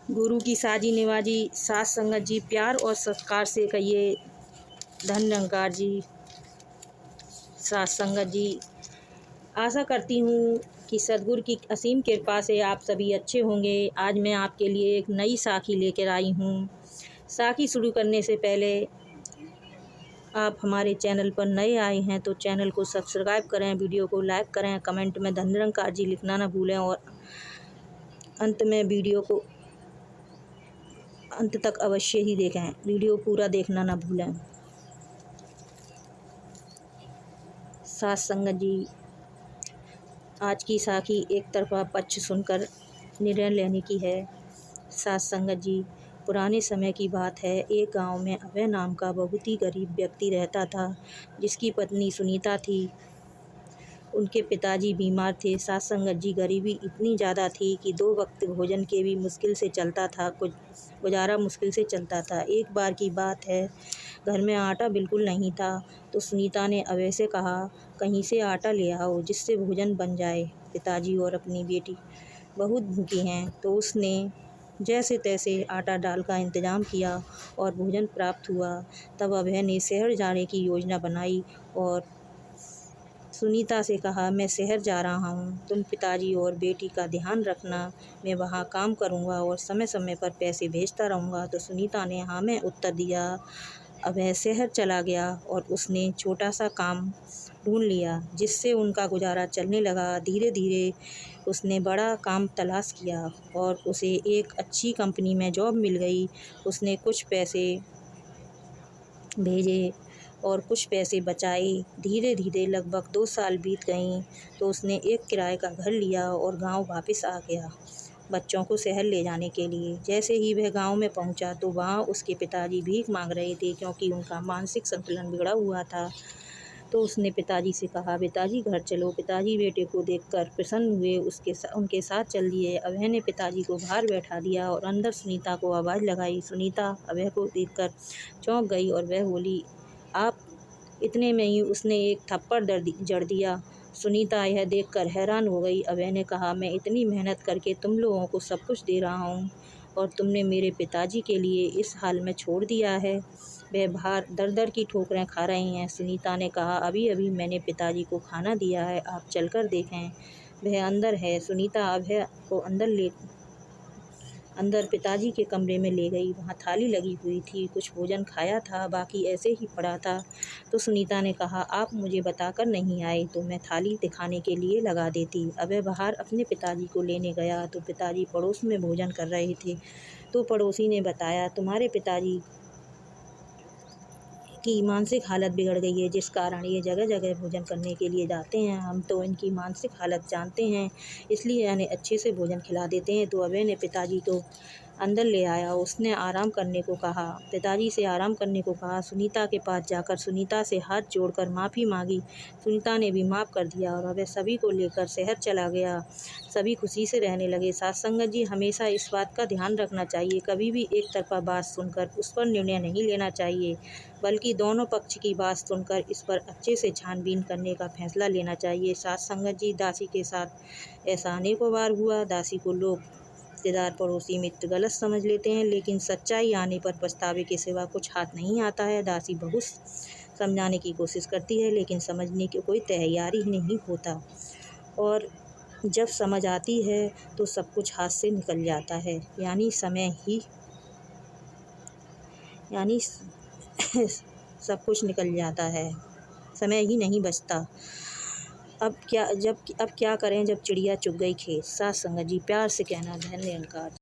गुरु की साजी निवाजी सास संगत जी, प्यार और सत्कार से कहिए धन निरंकार जी। सास संगत जी, आशा करती हूँ कि सद्गुरु की असीम कृपा से आप सभी अच्छे होंगे। आज मैं आपके लिए एक नई साखी लेकर आई हूँ। साखी शुरू करने से पहले आप हमारे चैनल पर नए आए हैं तो चैनल को सब्सक्राइब करें, वीडियो को लाइक करें, कमेंट में धन निरंकार जी लिखना ना भूलें और अंत में वीडियो को अंत तक अवश्य ही देखें। वीडियो पूरा देखना ना भूलें। सास संगत जी, आज की साखी एक तरफा पक्ष सुनकर निर्णय लेने की है। सास संगत जी, पुराने समय की बात है। एक गांव में अभय नाम का बहुत ही गरीब व्यक्ति रहता था, जिसकी पत्नी सुनीता थी। उनके पिताजी बीमार थे। सास संगत जी, गरीबी इतनी ज़्यादा थी कि 2 वक्त भोजन के भी मुश्किल से चलता था, कुछ गुजारा मुश्किल से चलता था। एक बार की बात है, घर में आटा बिल्कुल नहीं था, तो सुनीता ने अभय से कहा, कहीं से आटा ले आओ जिससे भोजन बन जाए। पिताजी और अपनी बेटी बहुत भूखी हैं। तो उसने जैसे तैसे आटा डाल का इंतज़ाम किया और भोजन प्राप्त हुआ। तब अभय ने शहर जाने की योजना बनाई और सुनीता से कहा, मैं शहर जा रहा हूँ, तुम पिताजी और बेटी का ध्यान रखना, मैं वहाँ काम करूँगा और समय समय पर पैसे भेजता रहूँगा। तो सुनीता ने हाँ में उत्तर दिया। अभय शहर चला गया और उसने छोटा सा काम ढूंढ लिया, जिससे उनका गुजारा चलने लगा। धीरे धीरे उसने बड़ा काम तलाश किया और उसे एक अच्छी कंपनी में जॉब मिल गई। उसने कुछ पैसे भेजे और कुछ पैसे बचाए। धीरे धीरे लगभग 2 साल बीत गईं, तो उसने एक किराए का घर लिया और गांव वापस आ गया बच्चों को शहर ले जाने के लिए। जैसे ही वह गांव में पहुंचा तो वहां उसके पिताजी भीख मांग रहे थे, क्योंकि उनका मानसिक संतुलन बिगड़ा हुआ था। तो उसने पिताजी से कहा, पिताजी घर चलो। पिताजी बेटे को देखकर प्रसन्न हुए, उनके साथ चल दिए। अभय ने पिताजी को बाहर बैठा दिया और अंदर सुनीता को आवाज़ लगाई। सुनीता अभय को देखकर चौंक गई और वह बोली, आप। इतने में ही उसने एक थप्पड़ जड़ दिया। सुनीता यह देखकर हैरान हो गई। अभय ने कहा, मैं इतनी मेहनत करके तुम लोगों को सब कुछ दे रहा हूँ और तुमने मेरे पिताजी के लिए इस हाल में छोड़ दिया है। वह बाहर दर दर की ठोकरें खा रही हैं। सुनीता ने कहा, अभी अभी मैंने पिताजी को खाना दिया है, आप चलकर देखें, वह अंदर है। सुनीता अभय को अंदर पिताजी के कमरे में ले गई। वहाँ थाली लगी हुई थी, कुछ भोजन खाया था, बाकी ऐसे ही पड़ा था। तो सुनीता ने कहा, आप मुझे बताकर नहीं आए तो मैं थाली दिखाने के लिए लगा देती। अभय बाहर अपने पिताजी को लेने गया तो पिताजी पड़ोस में भोजन कर रहे थे। तो पड़ोसी ने बताया, तुम्हारे पिताजी की मानसिक हालत बिगड़ गई है, जिस कारण ये जगह जगह भोजन करने के लिए जाते हैं। हम तो इनकी मानसिक हालत जानते हैं, इसलिए इन्हें अच्छे से भोजन खिला देते हैं। तो अभय ने पिताजी को अंदर ले आया। उसने आराम करने को कहा, पिताजी से आराम करने को कहा। सुनीता के पास जाकर सुनीता से हाथ जोड़कर माफ़ी मांगी। सुनीता ने भी माफ़ कर दिया और अभय सभी को लेकर शहर चला गया। सभी खुशी से रहने लगे। साथ संगत जी, हमेशा इस बात का ध्यान रखना चाहिए, कभी भी एक तरफा बात सुनकर उस पर निर्णय नहीं लेना चाहिए, बल्कि दोनों पक्ष की बात सुनकर इस पर अच्छे से छानबीन करने का फैसला लेना चाहिए। साथ संगत जी, दासी के साथ ऐसा अनेकों बार हुआ। दासी को लोग रिश्तेदार, पड़ोसी, मित्र गलत समझ लेते हैं, लेकिन सच्चाई आने पर पछतावे के सिवा कुछ हाथ नहीं आता है। दासी बहुत समझाने की कोशिश करती है, लेकिन समझने की कोई तैयारी ही नहीं होता और जब समझ आती है तो सब कुछ हाथ से निकल जाता है, यानी सब कुछ निकल जाता है, समय ही नहीं बचता। अब क्या करें जब चिड़िया चुग गई खेत। साथ संगत जी, प्यार से कहना, धन्यवाद।